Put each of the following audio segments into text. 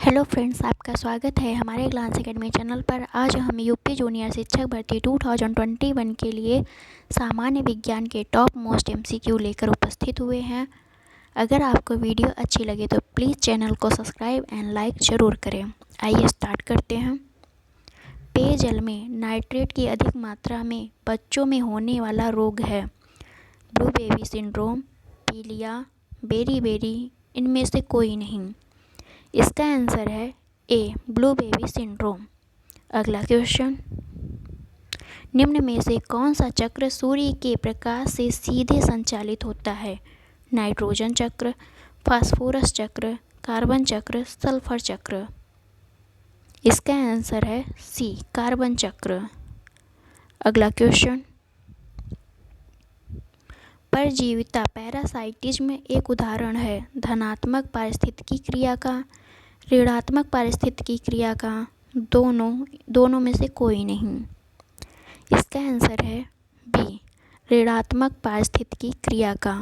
Hello friends, आपका स्वागत है हमारे ग्लांस एकेडमी चैनल पर। आज हम यूपी जूनियर शिक्षक भर्ती 2021 के लिए सामान्य विज्ञान के टॉप मोस्ट एमसीक्यू लेकर उपस्थित हुए हैं। अगर आपको वीडियो अच्छी लगे तो प्लीज़ चैनल को सब्सक्राइब एंड लाइक ज़रूर करें। आइए स्टार्ट करते हैं। पेयजल में नाइट्रेट की अधिक मात्रा में बच्चों में होने वाला रोग है ब्लू बेबी सिंड्रोम, पीलिया, बेरी, इनमें से कोई नहीं। इसका आंसर है ए, ब्लू बेबी सिंड्रोम। अगला क्वेश्चन, निम्न में से कौन सा चक्र सूर्य के प्रकाश से सीधे संचालित होता है? नाइट्रोजन चक्र, फास्फोरस चक्र, कार्बन चक्र, सल्फर चक्र। इसका आंसर है सी, कार्बन चक्र। अगला क्वेश्चन, परजीविता पैरासाइटिज्म एक उदाहरण है धनात्मक पारिस्थितिकी क्रिया का, ऋणात्मक पारिस्थितिकी क्रिया का, दोनों में से कोई नहीं। इसका आंसर है बी, ऋणात्मक पारिस्थितिकी क्रिया का।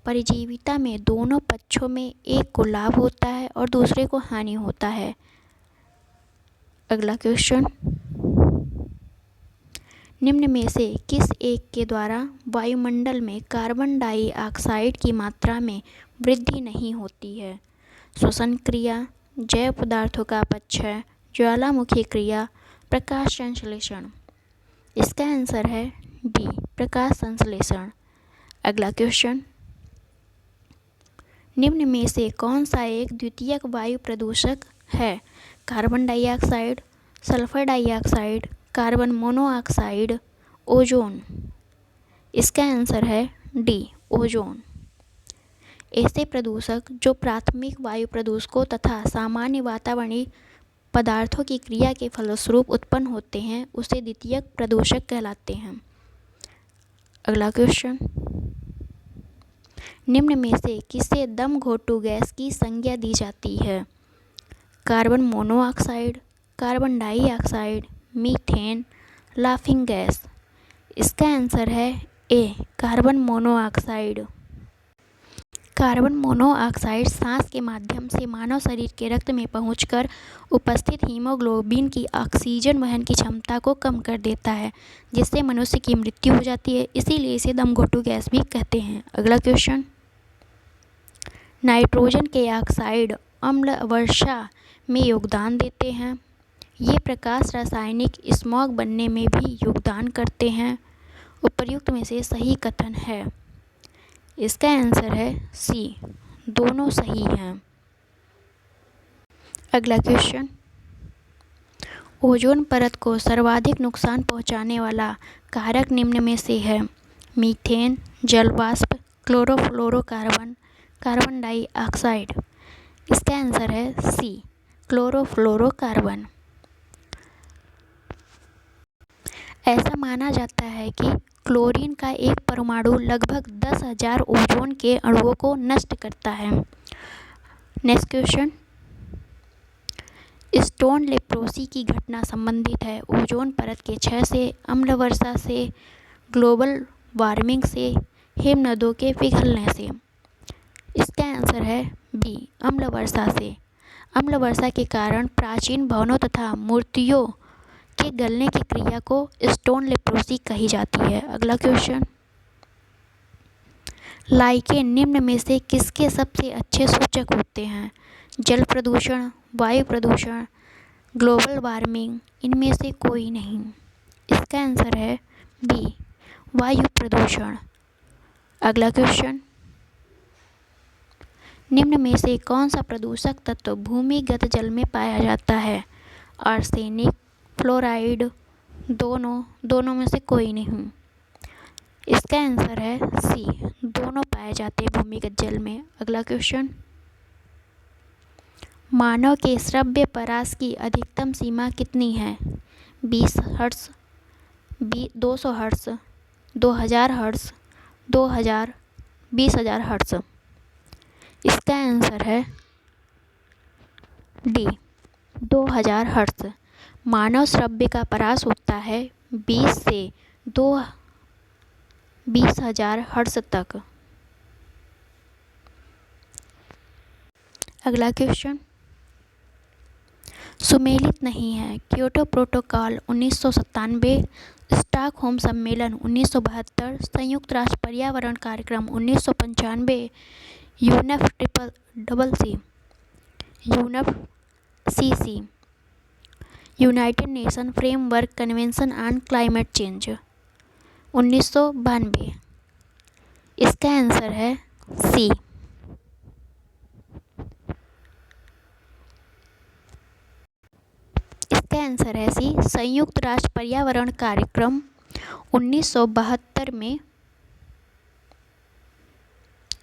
परजीविता में दोनों पक्षों में एक को लाभ होता है और दूसरे को हानि होता है। अगला क्वेश्चन, निम्न में से किस एक के द्वारा वायुमंडल में कार्बन डाइऑक्साइड की मात्रा में वृद्धि नहीं होती है? श्वसन क्रिया, जैव पदार्थों का अपक्षय, ज्वालामुखी क्रिया, प्रकाश संश्लेषण। इसका आंसर है बी, प्रकाश संश्लेषण। अगला क्वेश्चन, निम्न में से कौन सा एक द्वितीयक वायु प्रदूषक है? Carbon dioxide, sulphur dioxide, carbon monoxide, ozone. इसका आंसर है डी, ओजोन। ऐसे प्रदूषक जो प्राथमिक वायु प्रदूषकों तथा सामान्य वातावरणीय पदार्थों की क्रिया के फलस्वरूप उत्पन्न होते हैं उसे द्वितीयक प्रदूषक कहलाते हैं। अगला क्वेश्चन, निम्न में से किसे दम घोटू गैस की संज्ञा दी जाती है? Carbon monoxide, carbon dioxide, methane, laughing gas. इसका आंसर है ए, कार्बन मोनोऑक्साइड। कार्बन मोनोऑक्साइड सांस के माध्यम से मानव शरीर के रक्त में पहुंचकर उपस्थित हीमोग्लोबिन की ऑक्सीजन वहन की क्षमता को कम कर देता है, जिससे मनुष्य की मृत्यु हो जाती है। इसीलिए इसे दमघोटू गैस भी कहते हैं। अगला क्वेश्चन, नाइट्रोजन के ऑक्साइड अम्ल वर्षा में योगदान देते हैं। ये प्रकाश रासायनिक स्मॉग बनने में भी योगदान करते हैं। उपर्युक्त में से सही कथन है? इसका आंसर है सी, दोनों सही हैं। अगला क्वेश्चन, ओजोन परत को सर्वाधिक नुकसान पहुंचाने वाला कारक निम्न में से है? मीथेन, जल वाष्प, क्लोरोफ्लोरोकार्बन, कार्बन डाइऑक्साइड। इसका आंसर है सी, क्लोरोफ्लोरोकार्बन। ऐसा माना जाता है कि क्लोरीन का एक परमाणु लगभग 10,000 ओजोन के अणुओं को नष्ट करता है। नेक्स्ट क्वेश्चन, स्टोन लेप्रोसी की घटना संबंधित है ओजोन परत के क्षय से, अम्ल वर्षा से, ग्लोबल वार्मिंग से, हिमनदों के पिघलने से। इसका आंसर है बी, अम्ल वर्षा से। अम्ल वर्षा के कारण प्राचीन भवनों तथा मूर्तियों के गलने की क्रिया को स्टोन लेप्रोसी कही जाती है। अगला क्वेश्चन, लाइकेन निम्न में से किसके सबसे अच्छे सूचक होते हैं? जल प्रदूषण, वायु प्रदूषण, ग्लोबल वार्मिंग, इनमें से कोई नहीं। इसका आंसर है बी, वायु प्रदूषण। अगला क्वेश्चन, निम्न में से कौन सा प्रदूषक तत्व भूमिगत जल में पाया जाता है? आर्सेनिक, फ्लोराइड, दोनों में से कोई नहीं। इसका आंसर है सी, दोनों पाए जाते हैं भूमिगत जल में। अगला क्वेश्चन, मानव के श्रव्य परास की अधिकतम सीमा कितनी है? 20 हर्ट्ज, 200 हर्ट्ज, 2000 हर्ट्ज, 2000, 20,000 हर्ट्ज। इसका आंसर है डी, 2000 हर्ट्ज। मानव श्रव्य का परास होता है 20 से 20,000 हर्ट्ज तक। अगला क्वेश्चन, सुमेलित नहीं है। क्योटो प्रोटोकॉल 1997, स्टॉकहोम सम्मेलन 1972, संयुक्त राष्ट्र पर्यावरण कार्यक्रम 1995, UNFCCC, United nation framework convention on climate change 1992। इसका आंसर है सी। इसका आंसर है सी, संयुक्त राष्ट्र पर्यावरण कार्यक्रम 1972 में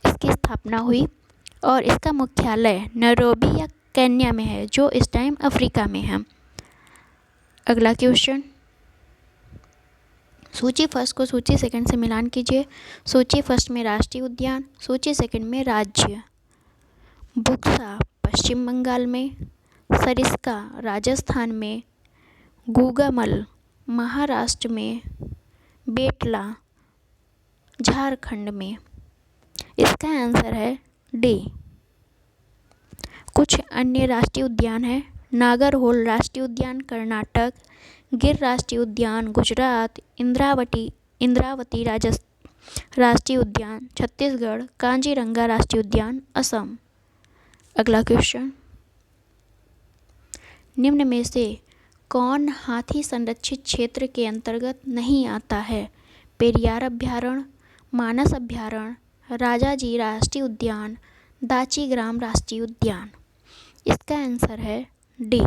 इसकी स्थापना हुई और इसका मुख्यालय नैरोबी या केन्या में है, जो इस टाइम अफ्रीका में है। अगला क्वेश्चन, सूची फर्स्ट को सूची सेकंड से मिलान कीजिए। सूची फर्स्ट में राष्ट्रीय उद्यान, सूची सेकंड में राज्य। बुक्सा पश्चिम बंगाल में, सरिस्का राजस्थान में, गूगामल महाराष्ट्र में, बेटला झारखंड में। इसका आंसर है डी। कुछ अन्य राष्ट्रीय उद्यान हैं। नागरहोल राष्ट्रीय उद्यान कर्नाटक, गिर राष्ट्रीय उद्यान गुजरात, इंद्रावती राष्ट्रीय उद्यान छत्तीसगढ़, कांजीरंगा राष्ट्रीय उद्यान असम। अगला क्वेश्चन, निम्न में से कौन हाथी संरक्षित क्षेत्र के अंतर्गत नहीं आता है? पेरियार अभ्यारण्य, मानस अभ्यारण्य, राजाजी राष्ट्रीय उद्यान, दाचीग्राम राष्ट्रीय उद्यान। इसका आंसर है डी,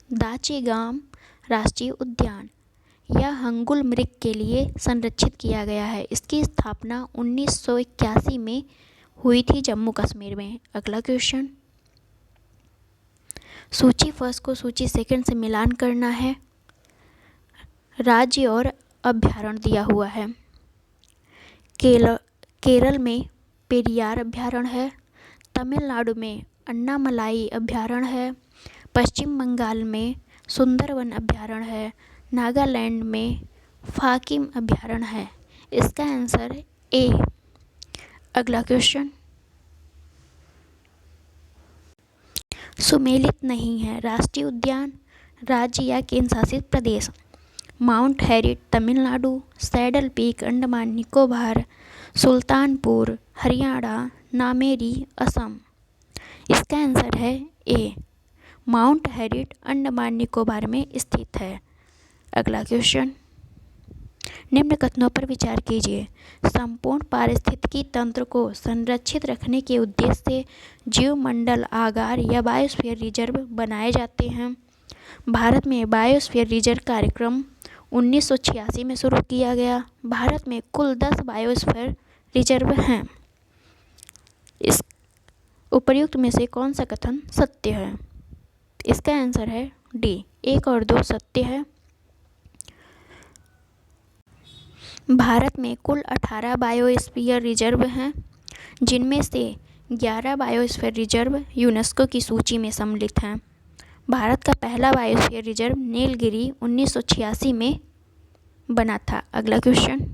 दाचीग्राम राष्ट्रीय उद्यान। यह हंगुल मृग के लिए संरक्षित किया गया है। इसकी स्थापना 1981 में हुई थी जम्मू कश्मीर में। अगला क्वेश्चन, सूची फर्स्ट को सूची सेकंड से मिलान करना है। राज्य और अभ्यारण्य दिया हुआ है। केरल में पेरियार अभ्यारण्य है, तमिलनाडु में अन्नामलाई अभ्यारण्य है, पश्चिम बंगाल में सुंदरवन अभ्यारण्य है, नागालैंड में फाकिम अभ्यारण्य है। इसका आंसर ए। अगला क्वेश्चन, सुमेलित नहीं है राष्ट्रीय उद्यान, राज्य या केंद्र शासित प्रदेश। Mount Harriet Tamil Nadu, Saddle Peak Andaman Nicobar, Sultanpur Haryana, Nameri Assam. इसका आंसर है A, Mount Harriet Andaman Nicobar में स्थित है। अगला क्वेश्चन, निम्न कथनों पर विचार कीजिए। संपूर्ण पारिस्थितिकी तंत्र को संरक्षित रखने के उद्देश्य से जीवमंडल आगार या बायोस्फीयर रिजर्व बनाए जाते हैं। भारत में बायोस्फीयर रिजर्व कार्यक्रम 1986 में शुरू किया गया। भारत में कुल 10 बायोस्फीयर रिजर्व हैं। इस उपर्युक्त में से कौन सा कथन सत्य है? इसका आंसर है डी, 1 और 2 सत्य है। भारत में कुल 18 बायोस्फीयर रिजर्व हैं, जिनमें से 11 बायोस्फीयर रिजर्व यूनेस्को की सूची में सम्मिलित हैं। भारत का पहला बायोस्फीयर रिजर्व नीलगिरी 1986 में बना था। अगला क्वेश्चन,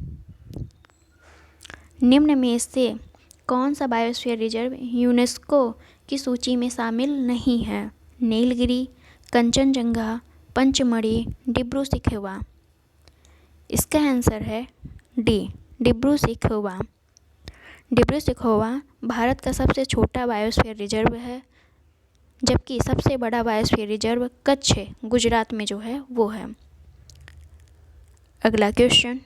निम्न में से कौन सा बायोस्फीयर रिजर्व यूनेस्को की सूची में शामिल नहीं है? नीलगिरी, कंचनजंगा, पंचमढ़ी, डिब्रू सैखोवा। इसका आंसर है डी, डिब्रू सैखोवा। डिब्रू सैखोवा भारत का सबसे छोटा बायोस्फीयर रिजर्व है, जबकि सबसे बड़ा बायोस्फीयर रिजर्व कच्छ गुजरात में जो है वो है। अगला क्वेश्चन,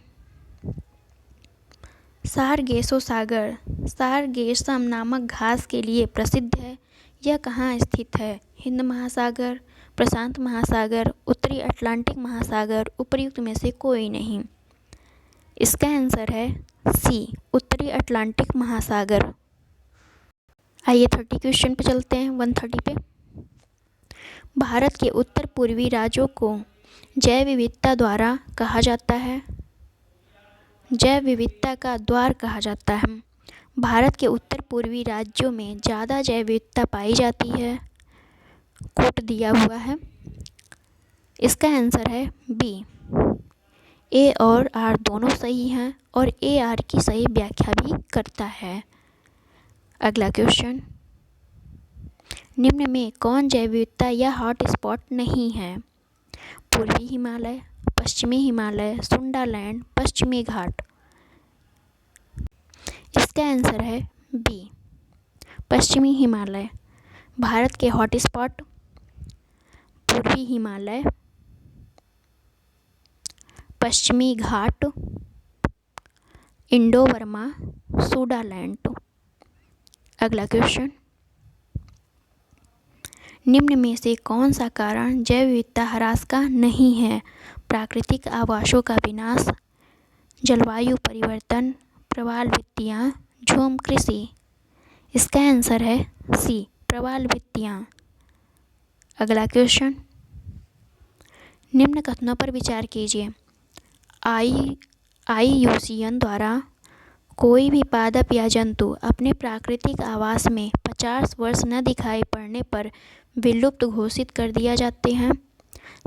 सारगेसो सागर सारगेसम नामक घास के लिए प्रसिद्ध है। यह कहाँ स्थित है? हिंद महासागर, प्रशांत महासागर, उत्तरी अटलांटिक महासागर, उपर्युक्त में से कोई नहीं। इसका आंसर है सी, उत्तरी अटलांटिक महासागर। आइए 30 क्वेश्चन पे चलते हैं, 130 पे। भारत के उत्तर पूर्वी राज्यों को जैव विविधता द्वारा कहा जाता है। जैव विविधता का द्वार कहा जाता है। भारत के उत्तर पूर्वी राज्यों में ज़्यादा जैव विविधता पाई जाती है। कोट दिया हुआ है। इसका आंसर है बी, ए और आर दोनों सही हैं और ए आर की सही व्याख्या भी करता है। अगला क्वेश्चन, निम्न में कौन जैव विविधता या हॉट स्पॉट नहीं है? पूर्वी हिमालय, पश्चिमी हिमालय, सुंडालैंड, पश्चिमी घाट। इसका आंसर है बी, पश्चिमी हिमालय। भारत के हॉट स्पॉट पूर्वी हिमालय, पश्चिमी घाट, इंडो बर्मा, सुडालैंड। अगला क्वेश्चन, निम्न में से कौन सा कारण जैव विविधता ह्रास का नहीं है? प्राकृतिक आवासों का विनाश, जलवायु परिवर्तन, प्रवाल भित्तियाँ, झूम कृषि। इसका आंसर है सी, प्रवाल भित्तियाँ। अगला क्वेश्चन, निम्न कथनों पर विचार कीजिए। IUCN द्वारा कोई भी पादप या जंतु अपने प्राकृतिक आवास में 50 वर्ष न दिखाई पड़ने पर विलुप्त घोषित कर दिया जाते हैं।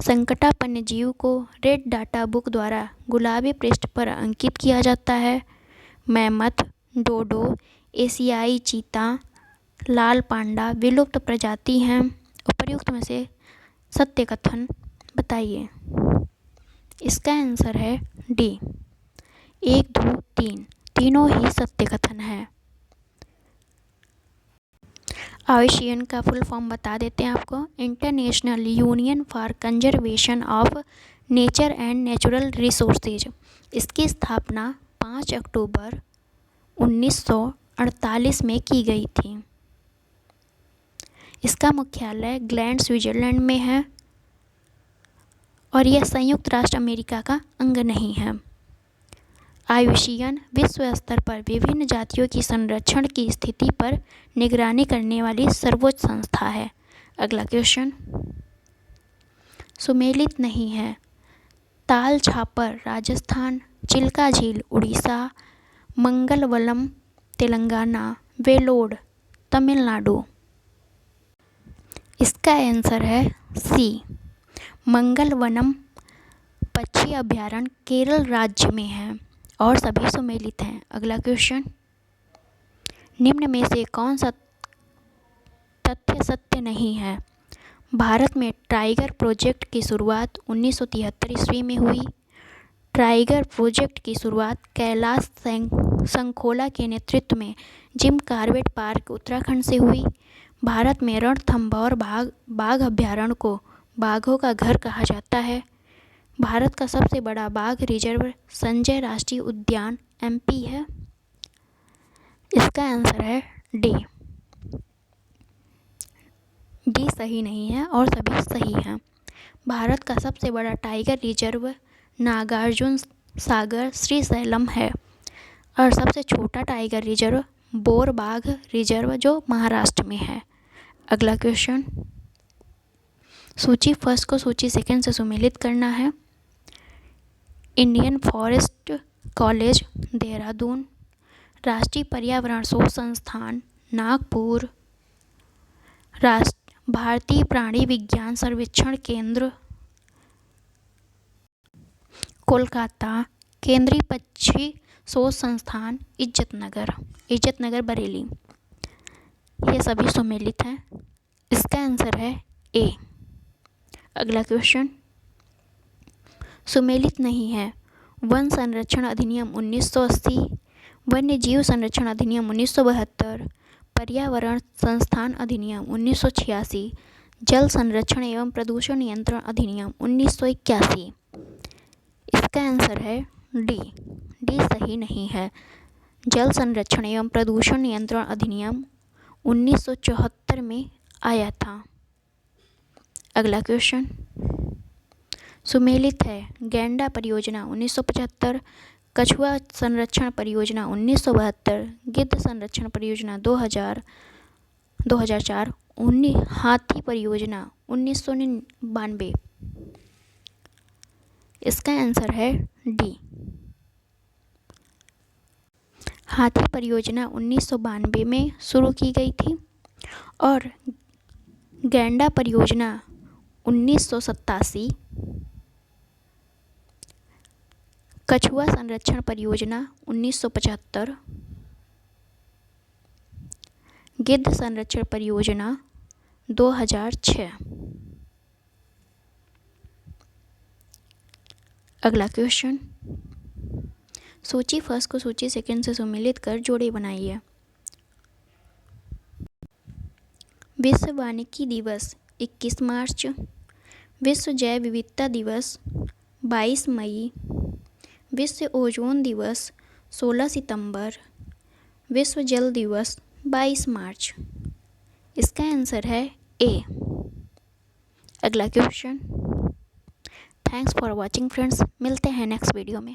संकटापन्न जीव को रेड डाटा बुक द्वारा गुलाबी पृष्ठ पर अंकित किया जाता है। मैमथ, डोडो, एशियाई चीता, लाल पांडा विलुप्त प्रजाति हैं। उपर्युक्त में से सत्य कथन बताइए। इसका आंसर है डी, 1, 2, 3 तीनों ही सत्य कथन है। IUCN का फुल फॉर्म बता देते हैं आपको। International union for conservation of nature and natural resources. इसकी स्थापना 5 अक्टूबर 1948 में की गई थी। इसका मुख्यालय ग्लैंड, स्विट्जरलैंड में है और यह संयुक्त राष्ट्र अमेरिका का अंग नहीं है। IUCN विश्व स्तर पर विभिन्न जातियों की संरक्षण की स्थिति पर निगरानी करने वाली सर्वोच्च संस्था है। अगला क्वेश्चन, सुमेलित नहीं है। ताल छापर राजस्थान, चिल्का झील उड़ीसा, मंगलवलम तेलंगाना, वेलोड तमिलनाडु। इसका आंसर है सी, मंगलवनम पक्षी अभयारण्य केरल राज्य में है और सभी सुमेलित हैं। अगला क्वेश्चन, निम्न में से कौन सा तथ्य सत्य नहीं है? भारत में टाइगर प्रोजेक्ट की शुरुआत 1973 ईस्वी में हुई। टाइगर प्रोजेक्ट की शुरुआत कैलाश संखोला के नेतृत्व में जिम कॉर्बेट पार्क उत्तराखंड से हुई। भारत में रणथंभौर बाघ अभयारण्य को बाघों का घर कहा जाता है। भारत का सबसे बड़ा बाघ रिजर्व संजय राष्ट्रीय उद्यान MP है। इसका आंसर है डी सही नहीं है और सभी सही हैं। भारत का सबसे बड़ा टाइगर रिजर्व नागार्जुन सागर श्रीशैलम है और सबसे छोटा टाइगर रिजर्व बोर बाघ रिजर्व जो महाराष्ट्र में है। अगला क्वेश्चन, सूची फर्स्ट को सूची सेकंड से सुमेलित करना है। इंडियन फॉरेस्ट कॉलेज देहरादून, राष्ट्रीय पर्यावरण शोध संस्थान नागपुर, भारतीय प्राणी विज्ञान सर्वेक्षण केंद्र कोलकाता, केंद्रीय पक्षी शोध संस्थान इज्जतनगर बरेली। ये सभी सुमेलित हैं। इसका आंसर है ए। अगला क्वेश्चन, सुमेलित नहीं है। वन संरक्षण अधिनियम 1980, वन्य जीव संरक्षण अधिनियम 1972, पर्यावरण संस्थान अधिनियम 1986, जल संरक्षण एवं प्रदूषण नियंत्रण अधिनियम 1981। इसका आंसर है डी सही नहीं है। जल संरक्षण एवं प्रदूषण नियंत्रण अधिनियम 1974 में आया था। अगला क्वेश्चन, सुमेलित है। गैंडा परियोजना 1975, कछुआ संरक्षण परियोजना 1972, गिद्ध संरक्षण परियोजना 2004, हाथी परियोजना 1992। इसका आंसर है डी। हाथी परियोजना 1992 में शुरू की गई थी और गैंडा परियोजना 1987, कछुआ संरक्षण परियोजना 1975, गिद्ध संरक्षण परियोजना 2006। अगला क्वेश्चन, सूची फर्स्ट को सूची सेकंड से सम्मिलित कर जोड़ी बनाइए। विश्व वानिकी दिवस 21 मार्च, विश्व जैव विविधता दिवस 22 मई, विश्व ओजोन दिवस 16 सितंबर, विश्व जल दिवस 22 मार्च। इसका आंसर है ए। अगला question, thanks for watching friends, मिलते हैं नेक्स्ट वीडियो में।